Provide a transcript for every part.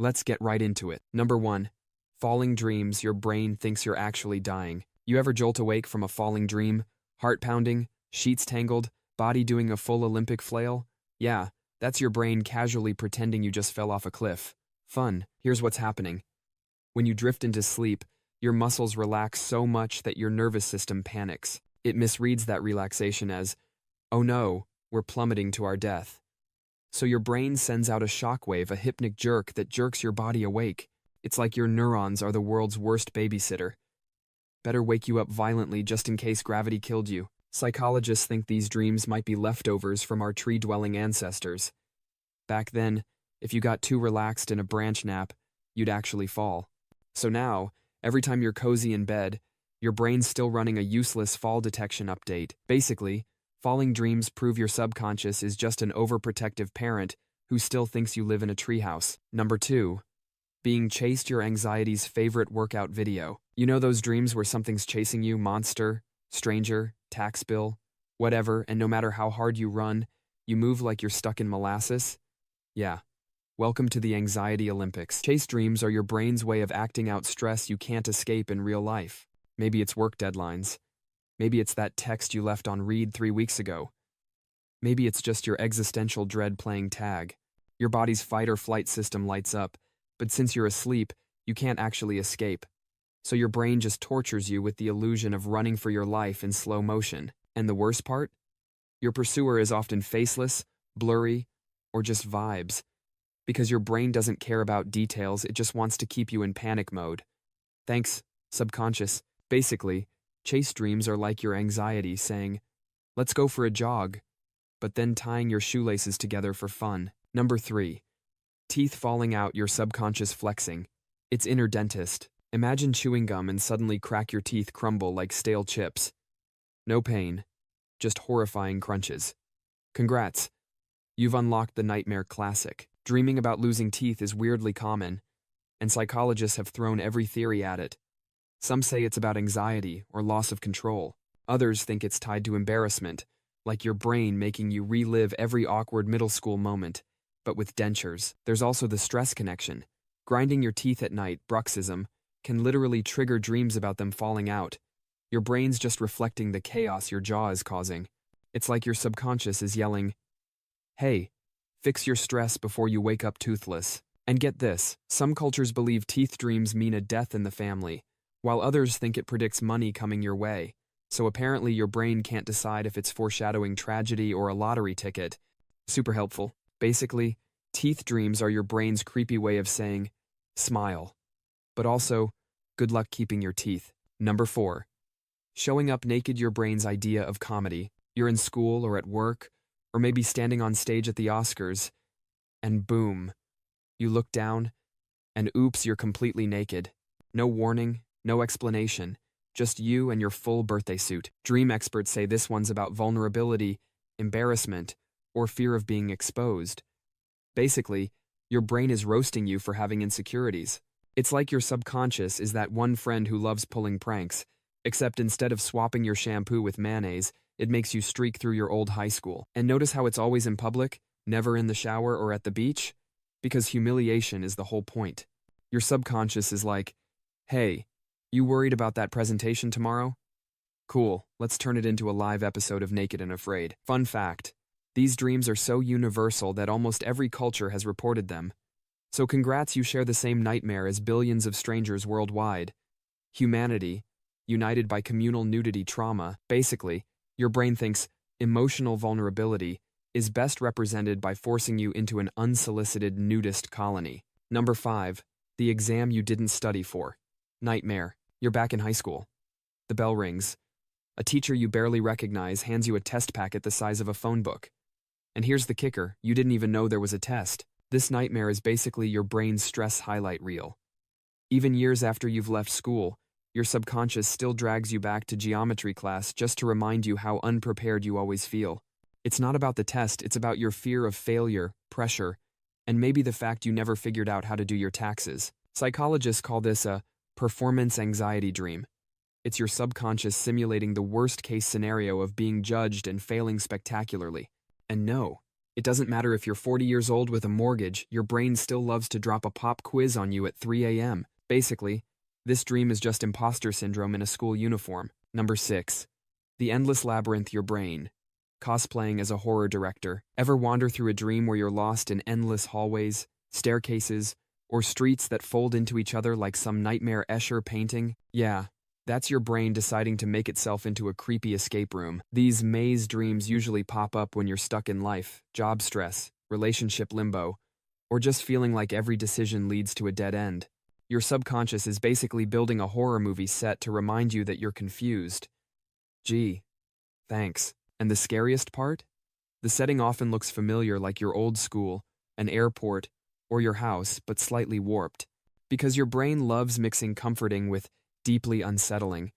Let's get right into it. Number 1. Falling dreams. Your brain thinks you're actually dying. You ever jolt awake from a falling dream? Heart pounding, sheets tangled, body doing a full Olympic flail? Yeah, that's your brain casually pretending you just fell off a cliff. Fun. Here's what's happening. When you drift into sleep, your muscles relax so much that your nervous system panics. It misreads that relaxation as, oh no, we're plummeting to our death. So your brain sends out a shockwave, a hypnic jerk that jerks your body awake. It's like your neurons are the world's worst babysitter. Better wake you up violently just in case gravity killed you. Psychologists think these dreams might be leftovers from our tree-dwelling ancestors. Back then, if you got too relaxed in a branch nap, you'd actually fall. So now, every time you're cozy in bed, your brain's still running a useless fall detection update. Basically, falling dreams prove your subconscious is just an overprotective parent who still thinks you live in a treehouse. Number 2. Being chased. Your anxiety's favorite workout video. You know those dreams where something's chasing you, monster, stranger, tax bill, whatever, and no matter how hard you run, you move like you're stuck in molasses? Yeah. Welcome to the Anxiety Olympics. Chase dreams are your brain's way of acting out stress you can't escape in real life. Maybe it's work deadlines. Maybe it's that text you left on read 3 weeks ago. Maybe it's just your existential dread playing tag. Your body's fight or flight system lights up, but since you're asleep, you can't actually escape. So your brain just tortures you with the illusion of running for your life in slow motion. And the worst part? Your pursuer is often faceless, blurry, or just vibes. Because your brain doesn't care about details, it just wants to keep you in panic mode. Thanks, subconscious. Basically, chase dreams are like your anxiety saying, let's go for a jog, but then tying your shoelaces together for fun. Number 3. Teeth falling out. Your subconscious flexing. It's inner dentist. Imagine chewing gum and suddenly crack your teeth crumble like stale chips. No pain, just horrifying crunches. Congrats. You've unlocked the nightmare classic. Dreaming about losing teeth is weirdly common, and psychologists have thrown every theory at it. Some say it's about anxiety or loss of control. Others think it's tied to embarrassment, like your brain making you relive every awkward middle school moment, but with dentures. There's also the stress connection. Grinding your teeth at night, bruxism, can literally trigger dreams about them falling out. Your brain's just reflecting the chaos your jaw is causing. It's like your subconscious is yelling, hey, fix your stress before you wake up toothless. And get this, some cultures believe teeth dreams mean a death in the family, while others think it predicts money coming your way. So apparently your brain can't decide if it's foreshadowing tragedy or a lottery ticket. Super helpful. Basically, teeth dreams are your brain's creepy way of saying, smile. But also, good luck keeping your teeth. Number 4. Showing up naked. Your brain's idea of comedy. You're in school or at work, or maybe standing on stage at the Oscars, and boom, you look down, and oops, you're completely naked. No warning, no explanation, just you and your full birthday suit. Dream experts say this one's about vulnerability, embarrassment, or fear of being exposed. Basically, your brain is roasting you for having insecurities. It's like your subconscious is that one friend who loves pulling pranks, except instead of swapping your shampoo with mayonnaise, it makes you streak through your old high school. And notice how it's always in public, never in the shower or at the beach? Because humiliation is the whole point. Your subconscious is like, hey, you worried about that presentation tomorrow? Cool, let's turn it into a live episode of Naked and Afraid. Fun fact, these dreams are so universal that almost every culture has reported them. So congrats, you share the same nightmare as billions of strangers worldwide. Humanity, united by communal nudity trauma. Basically, your brain thinks emotional vulnerability is best represented by forcing you into an unsolicited nudist colony. Number 5. The exam you didn't study for. Nightmare. You're back in high school. The bell rings. A teacher you barely recognize hands you a test packet the size of a phone book. And here's the kicker, you didn't even know there was a test. This nightmare is basically your brain's stress highlight reel. Even years after you've left school, your subconscious still drags you back to geometry class just to remind you how unprepared you always feel. It's not about the test, it's about your fear of failure, pressure, and maybe the fact you never figured out how to do your taxes. Psychologists call this a performance anxiety dream. It's your subconscious simulating the worst-case scenario of being judged and failing spectacularly. And no, It doesn't matter if you're 40 years old with a mortgage, your brain still loves to drop a pop quiz on you at 3 a.m. Basically, this dream is just imposter syndrome in a school uniform. Number 6. The endless labyrinth your brain. Cosplaying as a horror director. Ever wander through a dream where you're lost in endless hallways, staircases, or streets that fold into each other like some nightmare Escher painting? Yeah, that's your brain deciding to make itself into a creepy escape room. These maze dreams usually pop up when you're stuck in life, job stress, relationship limbo, or just feeling like every decision leads to a dead end. Your subconscious is basically building a horror movie set to remind you that you're confused. Gee, thanks. And the scariest part? The setting often looks familiar, like your old school, an airport, or your house, but slightly warped. Because your brain loves mixing comforting with deeply unsettling.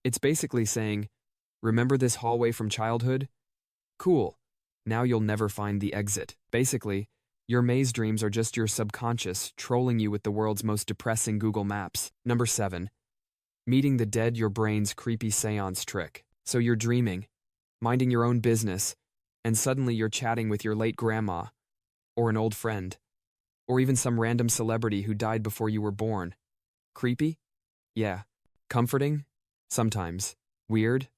It's basically saying, remember this hallway from childhood? Cool. Now you'll never find the exit. Basically, your maze dreams are just your subconscious trolling you with the world's most depressing Google Maps. Number 7. Meeting the dead your brain's creepy séance trick. So you're dreaming, minding your own business, and suddenly you're chatting with your late grandma, or an old friend, or even some random celebrity who died before you were born. Creepy? Yeah. Comforting? Sometimes. Weird?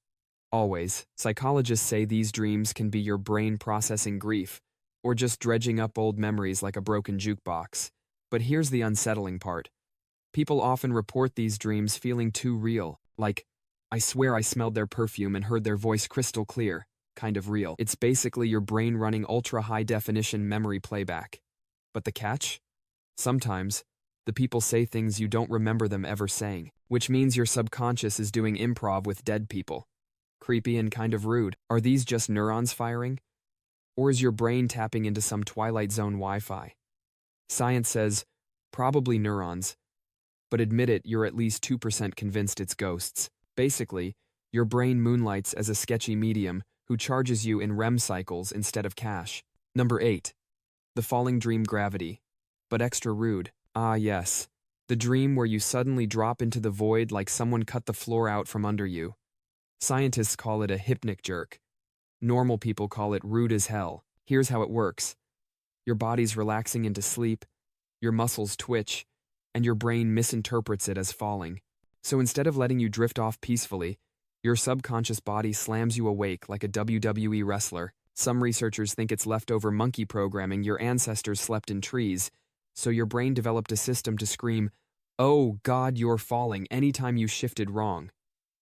Always. Psychologists say these dreams can be your brain processing grief, or just dredging up old memories like a broken jukebox. But here's the unsettling part. People often report these dreams feeling too real, like, I swear I smelled their perfume and heard their voice crystal clear, kind of real. It's basically your brain running ultra-high-definition memory playback. But the catch? Sometimes, the people say things you don't remember them ever saying, which means your subconscious is doing improv with dead people. Creepy and kind of rude. Are these just neurons firing? Or is your brain tapping into some Twilight Zone Wi-Fi? Science says, probably neurons. But admit it, you're at least 2% convinced it's ghosts. Basically, your brain moonlights as a sketchy medium who charges you in REM cycles instead of cash. Number 8. The falling dream gravity. But extra rude. Ah yes, the dream where you suddenly drop into the void like someone cut the floor out from under you. Scientists call it a hypnic jerk. Normal people call it rude as hell. Here's how it works. Your body's relaxing into sleep, your muscles twitch, and your brain misinterprets it as falling. So instead of letting you drift off peacefully, your subconscious body slams you awake like a WWE wrestler. Some researchers think it's leftover monkey programming your ancestors slept in trees, so your brain developed a system to scream, "Oh God, you're falling," anytime you shifted wrong.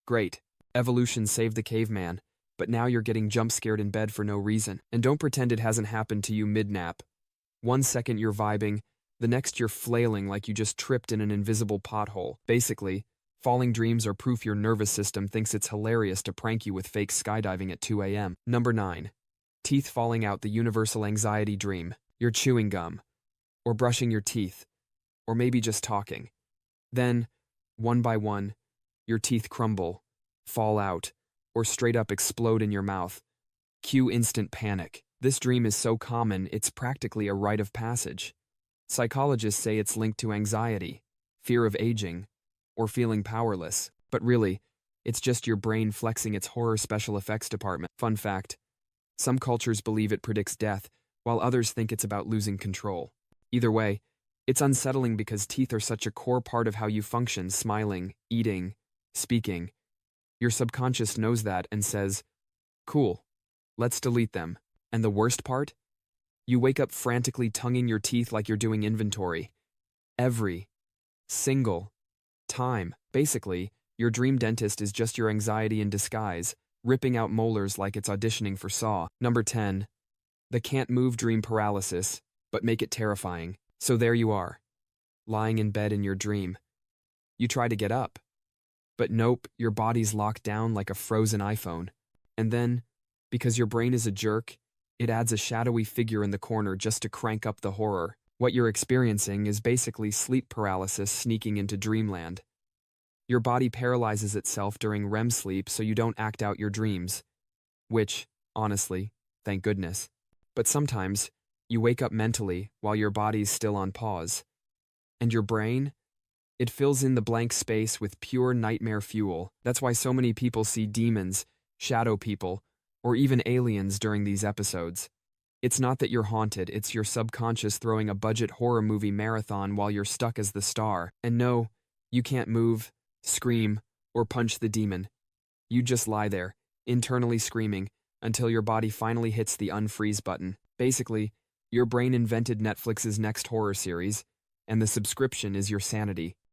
Great. Evolution saved the caveman, but now you're getting jump scared in bed for no reason. And don't pretend it hasn't happened to you mid-nap. 1 second you're vibing, the next you're flailing like you just tripped in an invisible pothole. Basically, falling dreams are proof your nervous system thinks it's hilarious to prank you with fake skydiving at 2 a.m. Number 9. Teeth falling out, the universal anxiety dream. You're chewing gum, or brushing your teeth, or maybe just talking. Then, one by one, your teeth crumble, fall out, or straight up explode in your mouth. Cue instant panic. This dream is so common, it's practically a rite of passage. Psychologists say it's linked to anxiety, fear of aging, or feeling powerless. But really, it's just your brain flexing its horror special effects department. Fun fact, some cultures believe it predicts death, while others think it's about losing control. Either way, it's unsettling because teeth are such a core part of how you function, smiling, eating, speaking. Your subconscious knows that and says, cool, let's delete them. And the worst part? You wake up frantically tonguing your teeth like you're doing inventory. Every single time. Basically, your dream dentist is just your anxiety in disguise, ripping out molars like it's auditioning for Saw. Number 10. The can't move dream paralysis, but make it terrifying. So there you are, lying in bed in your dream. You try to get up, but nope, your body's locked down like a frozen iPhone. And then, because your brain is a jerk, it adds a shadowy figure in the corner just to crank up the horror. What you're experiencing is basically sleep paralysis sneaking into dreamland. Your body paralyzes itself during REM sleep so you don't act out your dreams. Which, honestly, thank goodness. But sometimes, you wake up mentally while your body's still on pause. And your brain? It fills in the blank space with pure nightmare fuel. That's why so many people see demons, shadow people, or even aliens during these episodes. It's not that you're haunted, it's your subconscious throwing a budget horror movie marathon while you're stuck as the star. And no, you can't move, scream, or punch the demon. You just lie there, internally screaming, until your body finally hits the unfreeze button. Basically, your brain invented Netflix's next horror series, and the subscription is your sanity.